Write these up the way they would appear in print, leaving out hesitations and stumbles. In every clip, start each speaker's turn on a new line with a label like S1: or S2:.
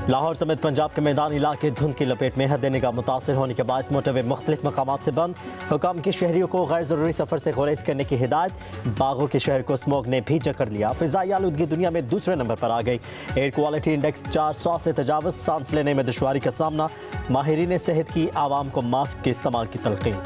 S1: लाहौर समेत पंजाब के मैदानी इलाके धुंध की लपेट में हद निगाह मुतासर होने के बायस मोटरवे मुख्तलिफ मकामात से बंद। हुकाम की शहरियों को गैर ज़रूरी सफ़र से गुरेज करने की हिदायत। बागों के शहर को स्मोग ने भी जकड़ लिया। फ़िज़ाई आलूदगी दुनिया में दूसरे नंबर पर आ गई। एयर क्वालिटी इंडेक्स 400 से तजावज़। सांस लेने में दुश्वारी का सामना। माहिरीन सेहत की आवाम को मास्क के इस्तेमाल की तलक़ीन।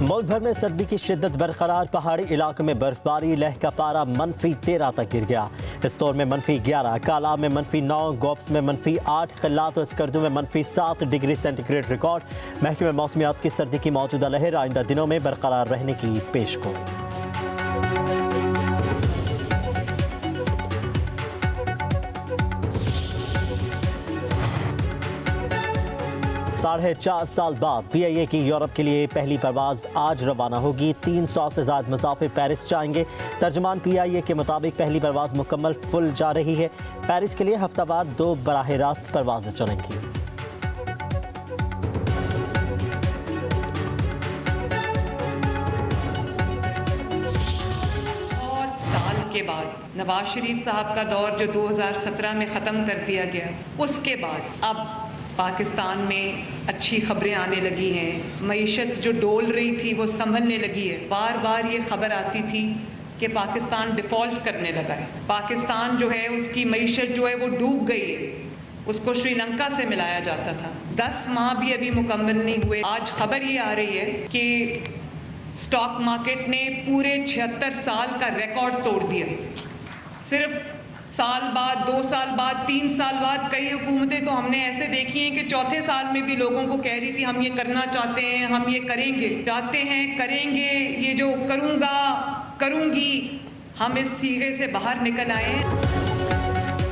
S1: मुल्क भर में सर्दी की शिद्दत बरकरार। पहाड़ी इलाकों में बर्फबारी। लह का पारा -13 तक गिर गया। इस्तोर में -11, कालाब में -9, गोप्स में -8, खिल्लात और स्कर्दू में -7 डिग्री सेंटीग्रेड रिकॉर्ड। महकमे मौसमियात की सर्दी की मौजूदा लहर आइंदा दिनों में बरकरार रहने की पेशगोई। 4.5 साल बाद PIA की यूरोप के लिए पहली परवाज़ आज रवाना होगी। 300 से ज़्यादा मुसाफिर पेरिस जाएंगे। तर्जुमान PIA के मुताबिक पहली परवाज़ मुकम्मल फुल जा रही है। पेरिस के लिए हफ्तावार 2 बराह रास्त परवाज़ें चलेंगी।
S2: के बाद नवाज शरीफ साहब का दौर जो 2017 में ख़त्म कर दिया गया, उसके बाद अब पाकिस्तान में अच्छी खबरें आने लगी हैं। मईशत जो डोल रही थी वो संभलने लगी है। बार बार ये खबर आती थी कि पाकिस्तान डिफ़ॉल्ट करने लगा है, पाकिस्तान जो है उसकी मईशत जो है वो डूब गई है। उसको श्रीलंका से मिलाया जाता था। 10 माह भी अभी मुकम्मल नहीं हुए। आज खबर ये आ रही है कि स्टॉक मार्केट ने पूरे 76 साल का रिकॉर्ड तोड़ दिया। सिर्फ साल बाद, 2 साल बाद, 3 साल बाद कई हुकूमतें तो हमने ऐसे देखी हैं कि चौथे साल में भी लोगों को कह रही थी हम ये करना चाहते हैं, हम ये करेंगे, चाहते हैं, करेंगे, ये जो करूँगा, करूँगी, हम इस सीगे से बाहर निकल आए हैं।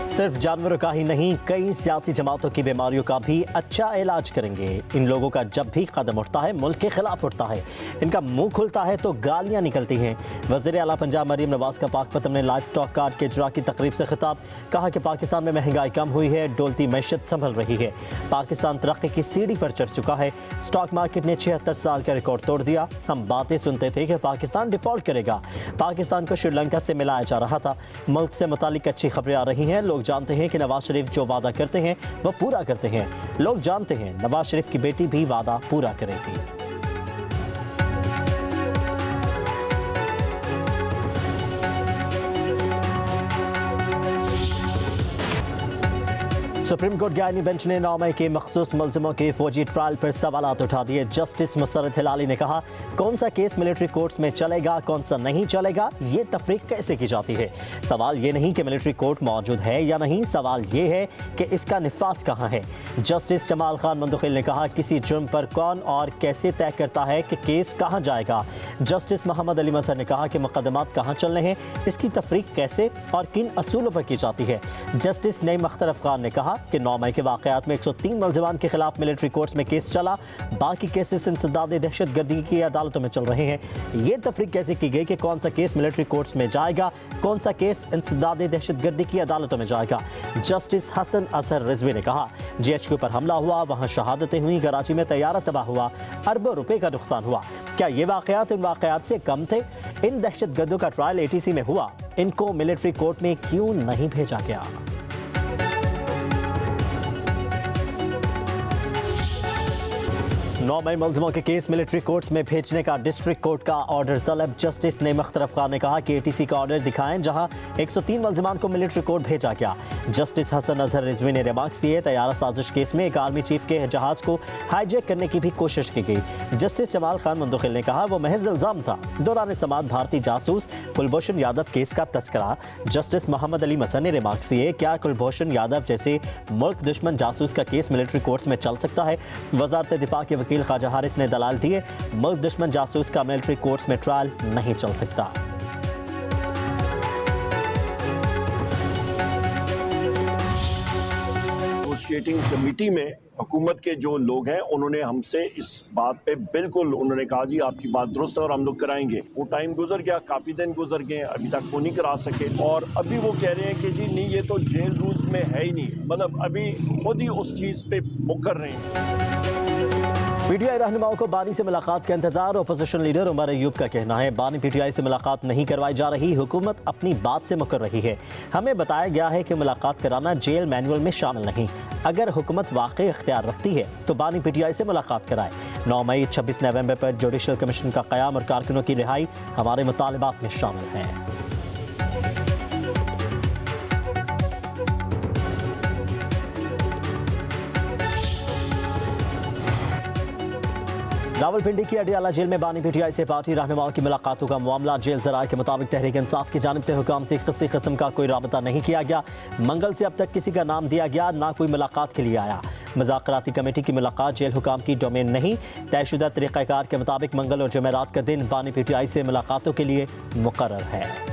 S1: सिर्फ जानवरों का ही नहीं, कई सियासी जमातों की बीमारियों का भी अच्छा इलाज करेंगे। इन लोगों का जब भी कदम उठता है मुल्क के खिलाफ उठता है। इनका मुंह खुलता है तो गालियां निकलती हैं। वज़ीर आला पंजाब मरीम नवाज का पाकपतन में लाइफ स्टॉक कार्ड के इजरा की तकरीब से खिताब। कहा कि पाकिस्तान में महंगाई कम हुई है, डोलती मैशत संभल रही है। पाकिस्तान तरक्की की सीढ़ी पर चढ़ चुका है। स्टॉक मार्केट ने 76 साल का रिकॉर्ड तोड़ दिया। हम बातें सुनते थे कि पाकिस्तान डिफॉल्ट करेगा, पाकिस्तान को श्रीलंका से मिलाया जा रहा था। मुल्क से मुतालिक अच्छी खबरें आ रही हैं। लोग जानते हैं कि नवाज शरीफ जो वादा करते हैं वो पूरा करते हैं। लोग जानते हैं नवाज शरीफ की बेटी भी वादा पूरा करेगी। सुप्रीम कोर्ट के आईनी बेंच ने 9 मई के मखसूस मुलजिमों के फौजी ट्रायल पर सवालात उठा दिए। जस्टिस मुसर्रत हिलाली ने कहा कौन सा केस मिलिट्री कोर्ट्स में चलेगा, कौन सा नहीं चलेगा, ये तफरीक कैसे की जाती है। सवाल ये नहीं कि मिलिट्री कोर्ट मौजूद है या नहीं, सवाल ये है कि इसका निफाज कहाँ है। जस्टिस जमाल खान मंदखिल ने कहा किसी जुर्म पर कौन और कैसे तय करता है कि केस कहाँ जाएगा। जस्टिस मोहम्मद अली मजहर ने कहा कि मुकदमात कहाँ चलने हैं, इसकी तफरीक कैसे और किन असूलों पर की जाती है। जस्टिस नईम अख्तर अफगान ने कहा कि 9 मई के वाक़यात में 103 मुलज़िमान के खिलाफ मिलिट्री कोर्ट्स में केस चला। बाकी केसेस इंसदाद दहशतगर्दी की अदालतों में चल रहे हैं। ये तफरीक कैसे की गई कि कौन सा केस मिलिट्री कोर्ट्स में जाएगा, कौन सा केस इंसदाद दहशतगर्दी की अदालतों में जाएगा। जस्टिस हसन असर रिजवी ने कहा GHQ पर हमला हुआ, वहाँ शहादतें हुई, कराची में तैयारा तबाह हुआ, अरबों रुपए का नुकसान हुआ। क्या ये वाक़यात उन वाक़यात से कम थे? इन दहशतगर्दों का ट्रायल ATC में हुआ, इनको मिलिट्री कोर्ट में क्यों नहीं भेजा गया? 9 मई मुलजिमों के केस मिलिट्री कोर्ट्स में भेजने का डिस्ट्रिक्ट कोर्ट का ऑर्डर तलब। जस्टिस नईम अख्तर अफगान ने कहा कि ATC का ऑर्डर दिखाएं जहां 103 मुलजिमान को मिलिट्री कोर्ट भेजा गया। जस्टिस हसन अजहर रिजवी ने रिमार्क्स दिए तैयारा साजिश केस में एक आर्मी चीफ के जहाज को हाईजैक करने की भी कोशिश की गई। जस्टिस जमाल खान मंदखिल ने कहा वो महज इल्जाम था। दौरान समाअत भारतीय जासूस कुलभूषण यादव केस का तस्करा। जस्टिस मोहम्मद अली मसन ने रिमार्क्स दिए क्या कुलभूषण यादव जैसे मुल्क दुश्मन जासूस का केस मिलिट्री कोर्ट्स में चल सकता है। वजारत दिफा के वकील ख्वाजा हारिस ने दलाल दिए मुल्क दुश्मन जासूस का मिलिट्री कोर्ट्स में ट्रायल नहीं चल सकता।
S3: नेगोशिएटिंग कमेटी में हुकूमत के जो लोग हैं उन्होंने हमसे इस बात पे बिल्कुल उन्होंने कहा जी आपकी बात दुरुस्त है और हम लोग कराएंगे। वो टाइम गुजर गया, काफ़ी दिन गुजर गए, अभी तक वो नहीं करा सके और अभी वो कह रहे हैं कि जी नहीं ये तो जेल रूल्स में है ही नहीं, मतलब अभी खुद ही उस चीज़ पे मुकर रहे हैं।
S1: पीटीआई रहनुमाओं को बानी से मुलाकात का इंतजार। ओपोजिशन लीडर उमर अयूब का कहना है बानी पीटीआई से मुलाकात नहीं करवाई जा रही, हुकूमत अपनी बात से मुकर रही है। हमें बताया गया है कि मुलाकात कराना जेल मैनुअल में शामिल नहीं। अगर हुकूमत वाकई इख्तियार रखती है तो बानी पीटीआई से मुलाकात कराए। 9 मई 26 नवंबर पर जुडिशल कमीशन का क़याम और कारकुनों की रिहाई हमारे मुतालिबात में शामिल है। रावलपिंडी की अडियाला जेल में बानी पीटीआई से पार्टी रहनुमाओं की मुलाकातों का मामला। जेल ज़राए के मुताबिक तहरीक इंसाफ की जानिब से हुकाम से किसी किस्म का कोई राबता नहीं किया गया। मंगल से अब तक किसी का नाम दिया गया, ना कोई मुलाकात के लिए आया। मुज़ाकराती कमेटी की मुलाकात जेल हुकाम की डोमेन नहीं। तयशुदा तरीक़ाकार के मुताबिक मंगल और जुमेरात का दिन बानी पीटीआई से मुलाकातों के लिए मुकर्रर है।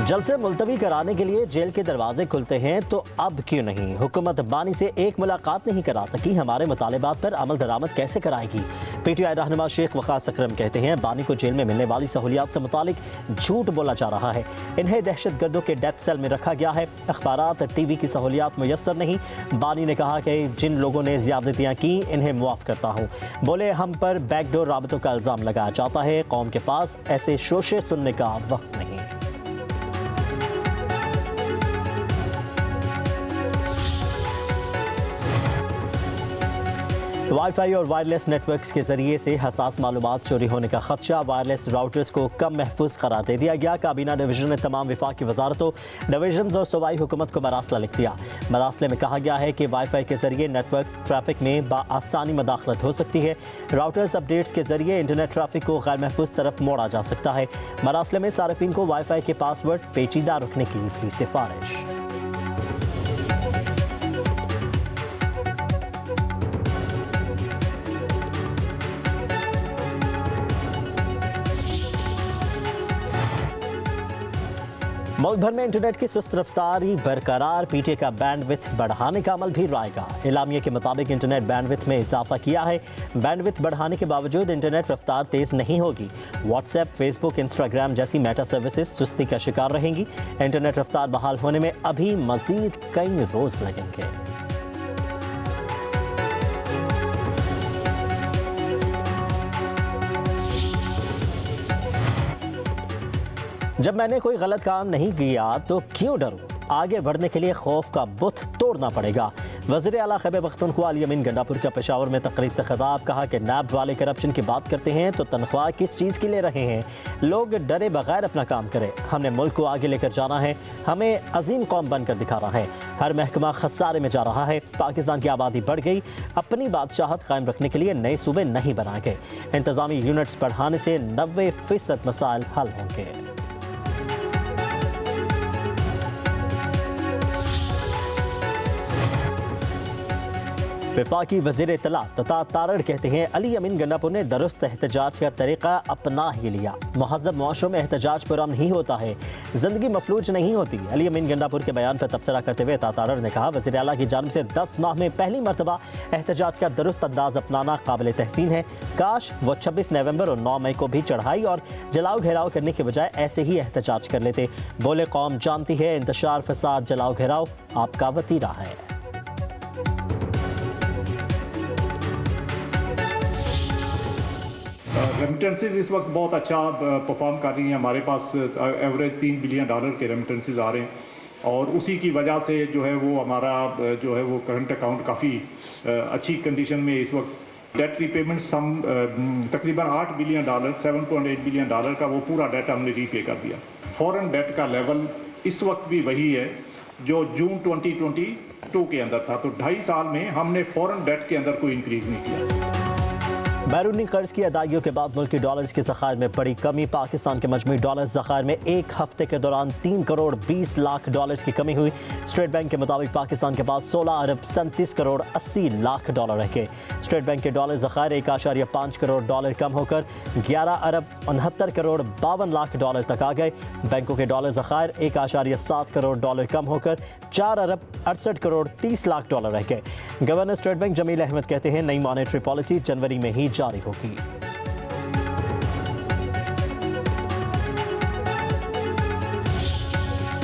S1: जलसे मुलतवी कराने के लिए जेल के दरवाजे खुलते हैं तो अब क्यों नहीं? हुकूमत बानी से एक मुलाकात नहीं करा सकी, हमारे मुतालिबात पर अमल दरामद कैसे कराएगी? पीटीआई रहनुमा शेख वक़ास अकरम कहते हैं बानी को जेल में मिलने वाली सहूलियात से मुतालिक झूठ बोला जा रहा है। इन्हें दहशत गर्दों के डेथ सेल में रखा गया है। अखबारात टीवी की सहूलियात मुयस्सर नहीं। बानी ने कहा कि जिन लोगों ने ज़्यादतियाँ की इन्हें मुआफ़ करता हूँ। बोले हम पर बैकडोर राबतों का इल्ज़ाम लगाया जाता है। कौम के पास ऐसे शोशे सुनने का वक्त नहीं। वाईफाई और वायरलेस नेटवर्क्स के जरिए से हसास मालूमात चोरी होने का खदशा। वायरलेस राउटर्स को कम महफूज करार दे दिया गया। काबीना डिवीजन ने तमाम विफाकी वजारतों, डिवीजन और सूबाई हुकूमत को मरासला लिख दिया। मरासले में कहा गया है कि वाईफाई के जरिए नेटवर्क ट्रैफिक में बाआसानी मदाखलत हो सकती है। राउटर्स अपडेट्स के जरिए इंटरनेट ट्रैफिक को गैर महफूज तरफ मोड़ा जा सकता है। मरासले में सार्फिन को वाईफाई के पासवर्ड पेचीदा रखने की भी सिफारिश। मुल्क भर में इंटरनेट की सुस्त रफ्तारी बरकरार। पीटीए का बैंडविथ बढ़ाने का अमल भी लाएगा। एलामिया के मुताबिक इंटरनेट बैंडविथ में इजाफा किया है। बैंडविथ बढ़ाने के बावजूद इंटरनेट रफ्तार तेज नहीं होगी। व्हाट्सएप, फेसबुक, इंस्टाग्राम जैसी मेटा सर्विसेज सुस्ती का शिकार रहेंगी। इंटरनेट रफ्तार बहाल होने में अभी मजीद कई रोज लगेंगे। जब मैंने कोई गलत काम नहीं किया तो क्यों डरूं? आगे बढ़ने के लिए खौफ का बुत तोड़ना पड़ेगा। वज़ीर आला खैबर पख्तूनख्वा अली अमीन गंडापुर का पेशावर में तकरीब से खिताब। कहा कि नैब वाले करप्शन की बात करते हैं तो तनख्वाह किस चीज़ की ले रहे हैं? लोग डरे बगैर अपना काम करें। हमने मुल्क को आगे लेकर जाना है। हमें अजीम कौम बनकर दिखाना है। हर महकमा खसारे में जा रहा है। पाकिस्तान की आबादी बढ़ गई। अपनी बादशाहत कायम रखने के लिए नए सूबे नहीं बनाए गए। इंतजामी यूनिट्स बढ़ाने से 90% मसाइल हल होंगे। वफाकी वज़ीर इत्तलात तथा तारड़ कहते हैं अली अमीन गंडापुर ने दुरुस्त एहतजाज का तरीका अपना ही लिया। महज़ब मुआशरों में एहतजाज पुरअमन ही होता है, जिंदगी मफलूज नहीं होती। अली अमीन गंडापुर के बयान पर तबसरा करते हुए तारड़ ने कहा वज़ीर आला की जानिब से 10 माह में पहली मरतबा एहतजाज का दुरुस्त अंदाज अपनाना काबिल तहसीन है। काश वो 26 नवंबर और 9 मई को भी चढ़ाई और जलाओ घेराव करने के बजाय ऐसे ही एहतजाज कर लेते। बोले कौम जानती है इंतशार, फसाद, जलाओ घेराव आपका वतीरा है।
S4: रेमिटेंसेज इस वक्त बहुत अच्छा परफॉर्म कर रही हैं। हमारे पास एवरेज $3 बिलियन के रेमिटेंसेज आ रहे हैं और उसी की वजह से जो है वो हमारा जो है वो करंट अकाउंट काफ़ी अच्छी कंडीशन में इस वक्त। डेट रीपेमेंट सम तकरीबन $8 बिलियन, $7.8 बिलियन का वो पूरा डेट हमने रीपे कर दिया। फॉरेन डेट का लेवल इस वक्त भी वही है जो जून 2022 के अंदर था। तो 2.5 साल में हमने फॉरेन डेट के अंदर कोई इंक्रीज नहीं किया।
S1: बैरूनी कर्ज की अदायगियों के बाद मुल्की डॉलर्स के ज़खायर में बड़ी कमी। पाकिस्तान के मजमूई डॉलर ज़खायर में एक हफ्ते के दौरान 3 करोड़ 20 लाख डॉलर्स की कमी हुई। स्टेट बैंक के मुताबिक पाकिस्तान के पास 16 अरब 37 करोड़ 80 लाख डॉलर रह गए। स्टेट बैंक के डॉलर ज़खायर 1.5 करोड़ डॉलर कम होकर 11 अरब 69 करोड़ 52 लाख डॉलर तक आ गए। बैंकों के डॉलर ज़खायर 1.7 करोड़ डॉलर कम होकर 4 अरब 68 करोड़ 30 लाख डॉलर रह गए। Governor state bank Jamil Ahmed कहते हैं नई मॉनेटरी पॉलिसी जनवरी में ही जारी होगी।